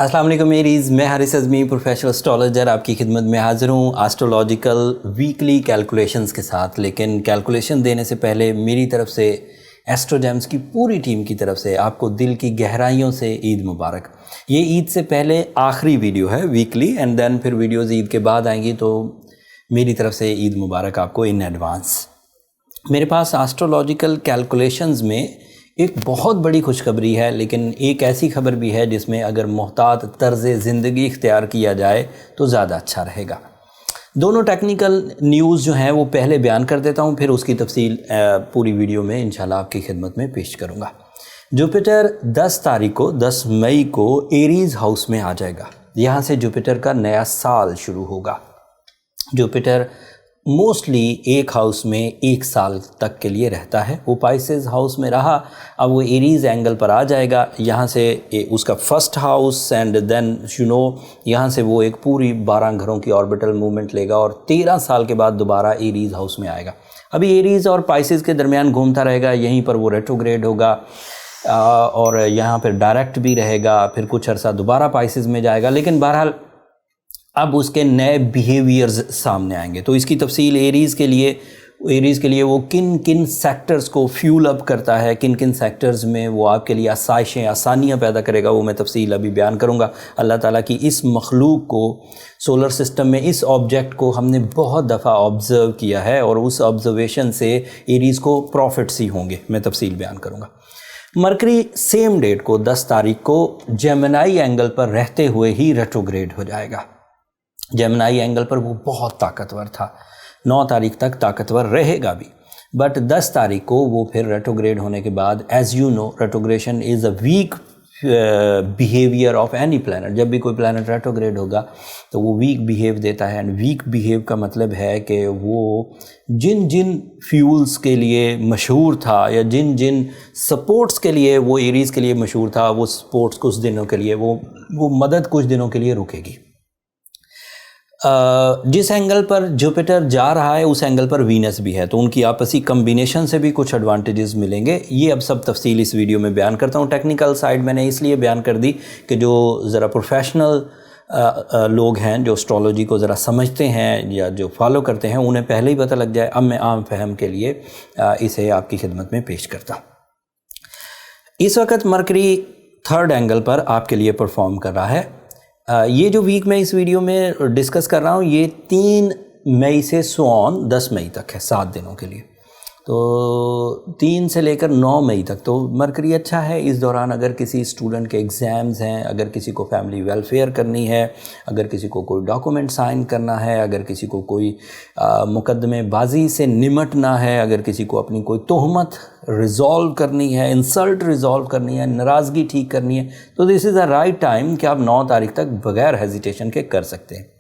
अस्सलाम वालेकुम एरीज़, मैं हारिस अज़मी प्रोफेशनल एस्ट्रोलॉजर आपकी खिदमत में हाज़िर हूँ एस्ट्रोलॉजिकल वीकली कैलकुलेशंस के साथ। लेकिन कैलकुलेशन देने से पहले मेरी तरफ से एस्ट्रोजेम्स की पूरी टीम की तरफ से आपको दिल की गहराइयों से ईद मुबारक। ये ईद से पहले आखिरी वीडियो है वीकली, एंड देन फिर वीडियोज़ ईद के बाद आएंगी, तो मेरी तरफ से ईद मुबारक आपको इन एडवांस। मेरे पास एस्ट्रोलॉजिकल कैलकुलेशंस में एक बहुत बड़ी खुशखबरी है, लेकिन एक ऐसी खबर भी है जिसमें अगर मोहतात तर्ज़ ज़िंदगी इख्तियार किया जाए तो ज़्यादा अच्छा रहेगा। दोनों टेक्निकल न्यूज़ जो हैं वो पहले बयान कर देता हूँ, फिर उसकी तफसील पूरी वीडियो में इंशाल्लाह आपकी खिदमत में पेश करूँगा। जुपिटर 10 मई को एरीज़ हाउस में आ जाएगा। यहाँ से जुपिटर का नया साल शुरू होगा। जुपिटर मोस्टली एक हाउस में 1 साल तक के लिए रहता है। वो पाइसेस हाउस में रहा, अब वो एरीज़ एंगल पर आ जाएगा। यहाँ से उसका फर्स्ट हाउस एंड देन यहाँ से वो एक पूरी 12 घरों की ऑर्बिटल मूवमेंट लेगा और 13 साल के बाद दोबारा एरीज़ हाउस में आएगा। अभी एरीज़ और पाइसेस के दरमियान घूमता रहेगा, यहीं पर वो रेट्रोग्रेड होगा और यहाँ पर डायरेक्ट भी रहेगा, फिर कुछ अर्सा दोबारा पाइसेस में जाएगा। लेकिन बहरहाल अब उसके नए बिहेवियर्स सामने आएंगे। तो इसकी तफसील एरीज़ के लिए वो किन किन सेक्टर्स को फ्यूल अप करता है, किन किन सेक्टर्स में वो आपके लिए आसानियाँ पैदा करेगा, वो मैं तफसील अभी बयान करूँगा। अल्लाह ताला की इस मखलूक को, सोलर सिस्टम में इस ऑब्जेक्ट को हमने बहुत दफ़ा ऑब्ज़र्व किया है और उस ऑब्ज़र्वेशन से एरीज़ को प्रॉफिट्स ही होंगे। मैं तफसील बयान करूँगा। मरकरी सेम डेट को 10 तारीख को जेमिनी एंगल पर रहते हुए ही रेट्रोग्रेड हो जाएगा। जेमिनी एंगल पर वो बहुत ताकतवर था, 9 तारीख तक ताकतवर रहेगा भी, बट 10 तारीख को वो फिर रेट्रोग्रेड होने के बाद, as you know, retrogression is a weak behaviour of any planet. जब भी कोई प्लैनेट रेट्रोग्रेड होगा तो वो वीक बिहेव देता है। एंड वीक बिहेव का मतलब है कि वो जिन जिन फ्यूल्स के लिए मशहूर था या जिन जिन सपोर्ट्स के लिए वो एरीज़ के लिए मशहूर था, वो सपोर्ट्स कुछ दिनों के लिए, वो मदद कुछ दिनों के लिए रुकेगी। जिस एंगल पर जुपिटर जा रहा है उस एंगल पर वीनस भी है, तो उनकी आपसी कम्बिनेशन से भी कुछ एडवांटेजेस मिलेंगे। ये अब सब तफसील इस वीडियो में बयान करता हूँ। टेक्निकल साइड मैंने इसलिए बयान कर दी कि जो ज़रा प्रोफेशनल लोग हैं, जो एस्ट्रोलॉजी को ज़रा समझते हैं या जो फॉलो करते हैं, उन्हें पहले ही पता लग जाए। अब मैं आम फहम के लिए इसे आपकी खिदमत में पेश करता हूँ। इस वक्त मरकरी 3rd एंगल पर आपके लिए परफॉर्म कर रहा है। ये जो वीक मैं इस वीडियो में डिस्कस कर रहा हूँ, ये 3 मई से 10 मई तक है, 7 दिनों के लिए। तो 3 से लेकर 9 मई तक तो मरकरी अच्छा है। इस दौरान अगर किसी स्टूडेंट के एग्ज़ाम्स हैं, अगर किसी को फैमिली वेलफेयर करनी है, अगर किसी को कोई डॉक्यूमेंट साइन करना है, अगर किसी को कोई मुकदमेबाजी से निमटना है, अगर किसी को अपनी कोई तोहमत रिज़ॉल्व करनी है, इंसल्ट रिज़ॉल्व करनी है, नाराज़गी ठीक करनी है, तो this is the right time कि आप 9 तारीख तक बग़ैर हेजिटेशन के कर सकते हैं।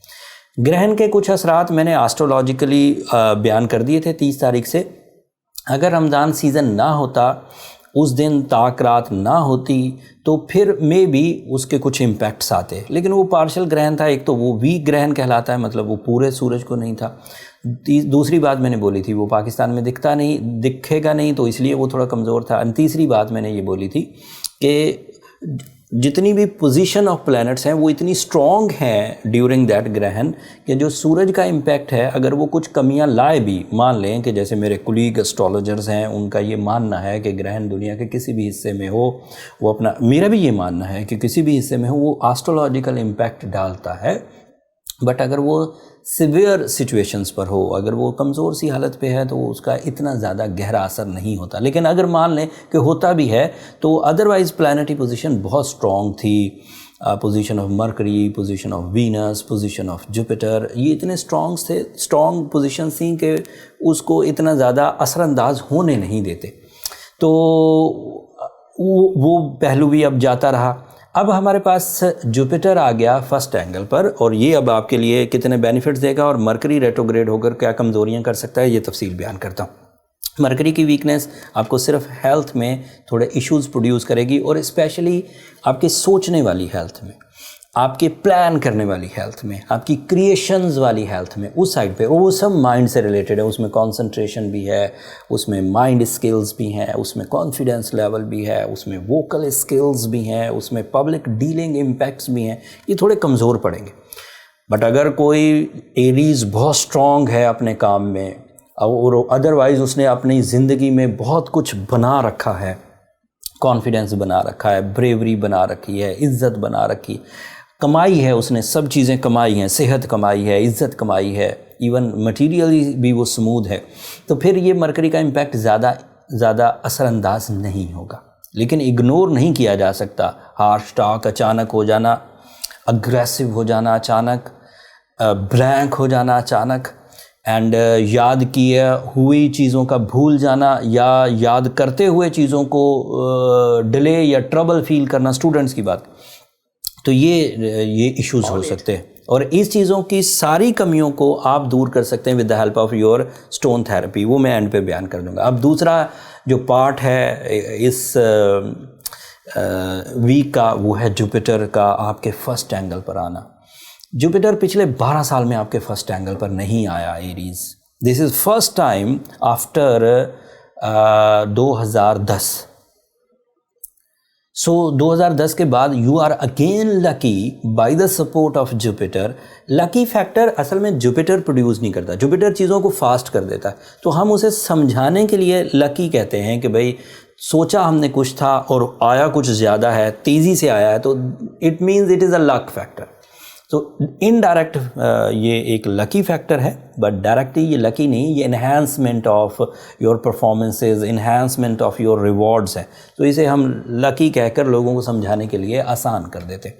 ग्रहण के कुछ असरात मैंने एस्ट्रोलॉजिकली बयान कर दिए थे 30 तारीख से। अगर रमज़ान सीज़न ना होता, उस दिन ताक रात ना होती, तो फिर मे भी उसके कुछ इम्पैक्ट्स आते। लेकिन वो पार्शल ग्रहण था, एक तो वो वीक ग्रहण कहलाता है, मतलब वो पूरे सूरज को नहीं था। दूसरी बात मैंने बोली थी वो पाकिस्तान में दिखेगा नहीं, तो इसलिए वो थोड़ा कमज़ोर था। और तीसरी बात मैंने ये बोली थी कि जितनी भी पोजीशन ऑफ प्लैनेट्स हैं वो इतनी स्ट्रॉन्ग हैं ड्यूरिंग दैट ग्रहण कि जो सूरज का इम्पैक्ट है, अगर वो कुछ कमियां लाए भी, मान लें कि जैसे मेरे कुलीग एस्ट्रोलॉजर्स हैं, उनका ये मानना है कि ग्रहण दुनिया के किसी भी हिस्से में हो, वो अपना, मेरा भी ये मानना है कि किसी भी हिस्से में हो वो एस्ट्रोलॉजिकल इम्पैक्ट डालता है। बट अगर वो सिवियर सिचुएशंस पर हो, अगर वो कमज़ोर सी हालत पे है, तो उसका इतना ज़्यादा गहरा असर नहीं होता। लेकिन अगर मान लें कि होता भी है, तो अदरवाइज़ प्लैनेटरी पोजीशन बहुत स्ट्रॉन्ग थी। Position of mercury, position of Venus, position of Jupiter, ये इतने स्ट्रॉन्ग पोजीशन थी कि उसको इतना ज़्यादा असरअंदाज होने नहीं देते। तो वो पहलू भी अब जाता रहा। अब हमारे पास जुपिटर आ गया 1st एंगल पर, और ये अब आपके लिए कितने बेनिफिट्स देगा और मरकरी रेट्रोग्रेड होकर क्या कमज़ोरियाँ कर सकता है, ये तफसील बयान करता हूँ। मरकरी की वीकनेस आपको सिर्फ हेल्थ में थोड़े इश्यूज़ प्रोड्यूस करेगी, और स्पेशली आपके सोचने वाली हेल्थ में। आपके प्लान करने वाली हेल्थ में, आपकी क्रिएशंस वाली हेल्थ में, उस साइड पे वो सब माइंड से रिलेटेड है। उसमें कंसंट्रेशन भी है, उसमें माइंड स्किल्स भी हैं, उसमें कॉन्फिडेंस लेवल भी है, उसमें वोकल स्किल्स भी हैं, उसमें पब्लिक डीलिंग इम्पैक्ट्स भी हैं। ये थोड़े कमज़ोर पड़ेंगे। बट अगर कोई एरीज बहुत स्ट्रॉन्ग है अपने काम में और अदरवाइज़ उसने अपनी ज़िंदगी में बहुत कुछ बना रखा है, कॉन्फिडेंस बना रखा है, ब्रेवरी बना रखी है, इज़्ज़त बना रखी, कमाई है, उसने सब चीज़ें कमाई हैं, सेहत कमाई है, इज़्ज़त कमाई है, इवन मटीरियली भी वो स्मूथ है, तो फिर ये मरकरी का इम्पैक्ट ज़्यादा असरअंदाज नहीं होगा। लेकिन इग्नोर नहीं किया जा सकता। हार्श टॉक अचानक हो जाना, अग्रेसिव हो जाना अचानक, ब्लैंक हो जाना अचानक, एंड याद किए हुई चीज़ों का भूल जाना या याद करते हुए चीज़ों को डिले या ट्रबल फील करना, स्टूडेंट्स की बात, तो ये इश्यूज हो सकते हैं। और इस चीज़ों की सारी कमियों को आप दूर कर सकते हैं with the help of your stone therapy. वो मैं एंड पे बयान कर दूंगा। अब दूसरा जो पार्ट है इस वीक का, वो है जुपिटर का आपके फर्स्ट एंगल पर आना। जुपिटर पिछले 12 साल में आपके फर्स्ट एंगल पर नहीं आया Aries. This is first time after 2010। So 2010 के बाद you are again lucky by the support of Jupiter. Lucky factor असल में जुपिटर प्रोड्यूस नहीं करता, जुपिटर चीज़ों को फास्ट कर देता है। तो हम उसे समझाने के लिए लकी कहते हैं कि भाई सोचा हमने कुछ था और आया कुछ ज़्यादा है, तेज़ी से आया है, तो it means it is a luck factor. तो इनडायरेक्ट ये एक लकी फैक्टर है, बट डायरेक्टली ये लकी नहीं, ये enhancement of your performances, enhancement of your rewards है। तो इसे हम लकी कहकर लोगों को समझाने के लिए आसान कर देते।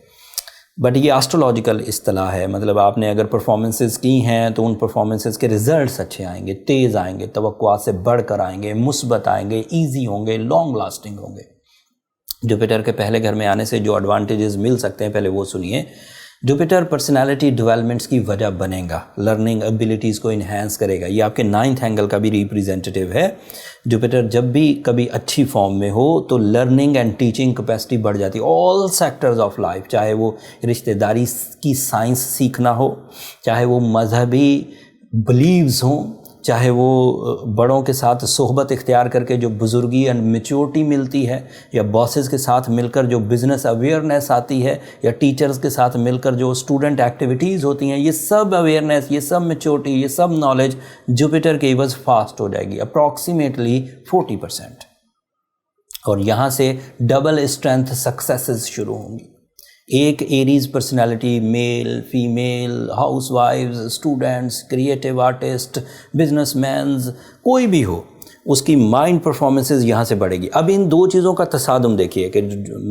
बट ये एस्ट्रोलॉजिकल इस्तिलाह है, मतलब आपने अगर परफॉर्मेंसेस की हैं तो उन परफॉर्मेंसेस के रिजल्ट्स अच्छे आएंगे, तेज़ आएंगे, तवक्कुआत से बढ़कर आएंगे, मुस्बत आएंगे, ईजी होंगे, लॉन्ग लास्टिंग होंगे। जुपिटर के पहले घर में आने से जो एडवांटेजेस मिल सकते हैं, पहले वो सुनिए। जुपिटर पर्सनालिटी डेवलपमेंट्स की वजह बनेगा, लर्निंग एबिलिटीज़ को इन्हेंस करेगा। ये आपके 9th एंगल का भी रिप्रेजेंटेटिव है। जुपिटर जब भी कभी अच्छी फॉर्म में हो तो लर्निंग एंड टीचिंग कैपेसिटी बढ़ जाती है, ऑल सेक्टर्स ऑफ लाइफ, चाहे वो रिश्तेदारी की साइंस सीखना हो, चाहे वो मजहबी बिलीव्स हों, चाहे वो बड़ों के साथ सोहबत इख्तियार करके जो बुजुर्गी एंड मैच्योरिटी मिलती है, या बॉसेस के साथ मिलकर जो बिज़नेस अवेयरनेस आती है, या टीचर्स के साथ मिलकर जो स्टूडेंट एक्टिविटीज़ होती हैं, ये सब अवेयरनेस, ये सब मैच्योरिटी, ये सब नॉलेज जुपिटर के एवज फास्ट हो जाएगी, अप्रॉक्सीमेटली 40%। और यहाँ से डबल स्ट्रेंथ सक्सेसेस शुरू होंगी। एक Aries personality, male, female, housewifes, students, creative artist, businessmans, कोई भी हो, उसकी माइंड परफॉर्मेंसेस यहाँ से बढ़ेगी। अब इन दो चीज़ों का तसादुम देखिए कि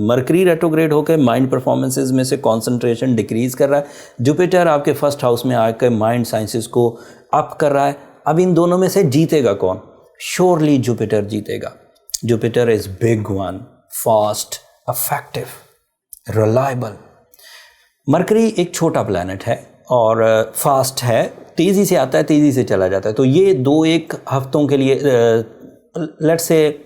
मरकरी रेट्रोग्रेड होकर माइंड परफॉर्मेंसेस में से कंसंट्रेशन डिक्रीज़ कर रहा है, जुपिटर आपके फर्स्ट हाउस में आकर माइंड साइंसेस को अप कर रहा है। अब इन दोनों में से जीतेगा कौन? श्योरली जुपिटर जीतेगा। Jupiter is big one, fast, effective, reliable. Mercury एक छोटा प्लैनेट है और फास्ट है, तेज़ी से आता है, तेज़ी से चला जाता है। तो ये 2-1 हफ्तों के लिए, let's say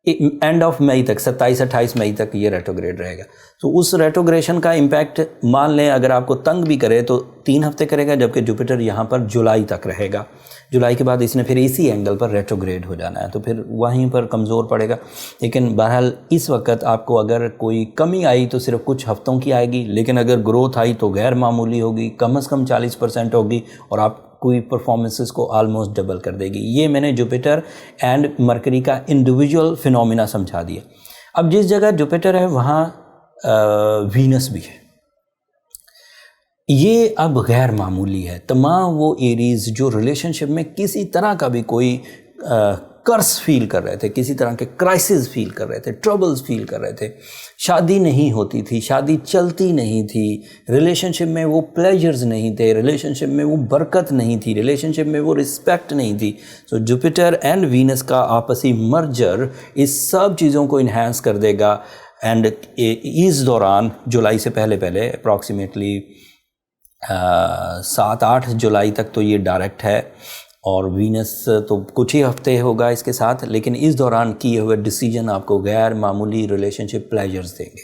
end of May तक, 27-28 मई तक ये रेट्रोग्रेड रहेगा। तो उस रेट्रोग्रेशन का इम्पैक्ट मान लें अगर आपको तंग भी करे तो 3 हफ्ते करेगा, जबकि जुपिटर यहाँ पर जुलाई तक रहेगा। जुलाई के बाद इसने फिर इसी एंगल पर रेट्रोग्रेड हो जाना है, तो फिर वहीं पर कमज़ोर पड़ेगा। लेकिन बहरहाल इस वक्त आपको अगर कोई कमी आई तो सिर्फ कुछ हफ्तों की आएगी, लेकिन अगर ग्रोथ आई तो गैर मामूली होगी, कम से कम 40% होगी और आप कोई परफॉर्मेंसेस को ऑलमोस्ट डबल कर देगी। ये मैंने जुपिटर एंड मरकरी का इंडिविजुअल फिनोमिना समझा दिया। अब जिस जगह जुपिटर है वहाँ वीनस भी है। ये अब गैर मामूली है। तमाम वो एरीज जो रिलेशनशिप में किसी तरह का भी कोई कर्स फील कर रहे थे, किसी तरह के क्राइसिस फील कर रहे थे, ट्रबल्स फील कर रहे थे, शादी नहीं होती थी, शादी चलती नहीं थी, रिलेशनशिप में वो प्लेजर्स नहीं थे, रिलेशनशिप में वो बरकत नहीं थी, रिलेशनशिप में वो रिस्पेक्ट नहीं थी। सो जुपिटर एंड वीनस का आपसी मर्जर इस सब चीज़ों को इन्हांस कर देगा। एंड इस दौरान जुलाई से पहले अप्रॉक्सीमेटली 7-8 जुलाई तक तो ये डायरेक्ट है, और वीनस तो कुछ ही हफ्ते होगा इसके साथ, लेकिन इस दौरान किए हुए डिसीजन आपको गैर मामूली रिलेशनशिप प्लेजर्स देंगे।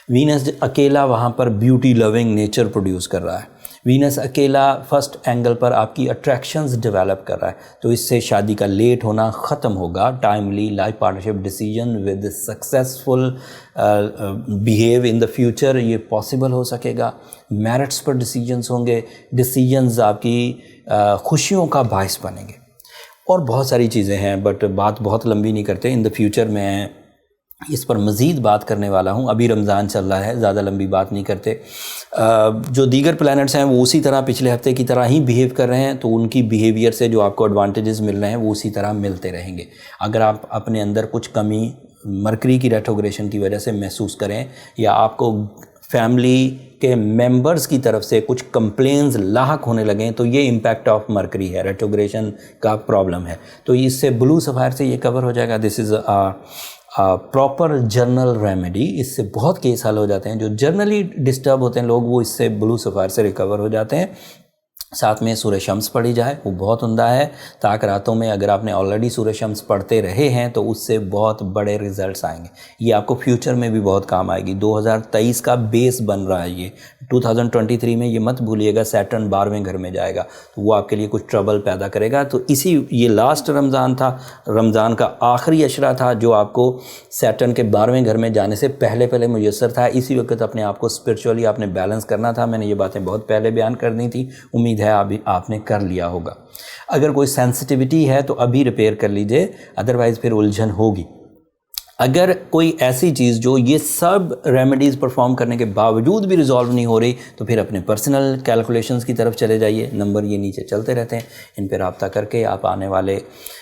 वीनस अकेला वहाँ पर ब्यूटी लविंग नेचर प्रोड्यूस कर रहा है। वीनस अकेला फर्स्ट एंगल पर आपकी अट्रैक्शंस डेवलप कर रहा है, तो इससे शादी का लेट होना ख़त्म होगा। Timely life partnership decision with successful behave in the future ये पॉसिबल हो सकेगा। मेरिट्स पर डिसीजंस होंगे, डिसीजंस आपकी खुशियों का बायस बनेंगे और बहुत सारी चीज़ें हैं, बट बात बहुत लंबी नहीं करते। इन द फ्यूचर मैं इस पर मज़ीद बात करने वाला हूँ। अभी रमज़ान चल रहा है, ज़्यादा लंबी बात नहीं करते। जो दीगर प्लैनेट्स हैं वो उसी तरह पिछले हफ्ते की तरह ही बिहेव कर रहे हैं, तो उनकी बिहेवियर से जो आपको एडवांटेजेस मिल रहे हैं वो उसी तरह मिलते रहेंगे। अगर आप अपने अंदर कुछ कमी मरकरी की रेट्रोग्रेशन की वजह से महसूस करें या आपको फैमिली के मेंबर्स की तरफ से कुछ कंप्लेंट्स लाहक होने लगें, तो ये इम्पैक्ट ऑफ मरकरी है, रेट्रोग्रेशन का प्रॉब्लम है। तो इससे ब्लू सफ़ायर से ये कवर हो जाएगा। This is proper journal remedy. इससे बहुत केस हल हो जाते हैं। जो जर्नली डिस्टर्ब होते हैं लोग, वो इससे ब्लू सफ़ायर से रिकवर हो जाते हैं। साथ में सूरह शम्स पढ़ी जाए, वो बहुत उम्दा है। ताक रातों में अगर आपने ऑलरेडी सूरह शम्स पढ़ते रहे हैं तो उससे बहुत बड़े रिजल्ट्स आएंगे। ये आपको फ्यूचर में भी बहुत काम आएगी। 2023 का बेस बन रहा है ये। 2023 में ये मत भूलिएगा सैटर्न 12वें घर में जाएगा, तो वो आपके लिए कुछ ट्रबल पैदा करेगा। तो इसी ये लास्ट रमज़ान था, रमज़ान का आखिरी अशरा था जो आपको सैटर्न के 12वें घर में जाने से पहले पहले मुयस्सर था। इसी वक्त अपने आप को स्पिरिचुअली आपने बैलेंस करना था। मैंने ये बातें बहुत पहले बयान कर दी थी, उम्मीद है अभी आपने कर लिया होगा। अगर कोई सेंसिटिविटी है तो अभी रिपेयर कर लीजिए, अदरवाइज़ फिर उलझन होगी। अगर कोई ऐसी चीज़ जो ये सब रेमेडीज़ परफॉर्म करने के बावजूद भी रिजॉल्व नहीं हो रही, तो फिर अपने पर्सनल कैलकुलेशंस की तरफ चले जाइए। नंबर ये नीचे चलते रहते हैं, इन पर रब्ता करके आप आने वाले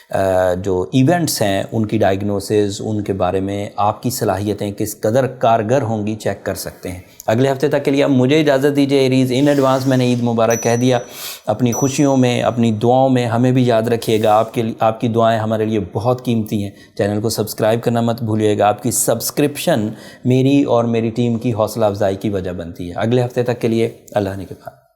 जो इवेंट्स हैं उनकी डायग्नोसिस, उनके बारे में आपकी सलाहियतें किस कदर कारगर होंगी चेक कर सकते हैं। अगले हफ्ते तक के लिए अब मुझे इजाज़त दीजिए एरीज़। इन एडवांस मैंने ईद मुबारक कह दिया। अपनी खुशियों में, अपनी दुआओं में हमें भी याद रखिएगा। आपकी दुआएं हमारे लिए बहुत कीमती हैं। चैनल को सब्सक्राइब करना मत भूलिएगा। आपकी सब्सक्रिप्शन मेरी और मेरी टीम की हौसला अफजाई की वजह बनती है। अगले हफ्ते तक के लिए अल्लाह ने के बाद।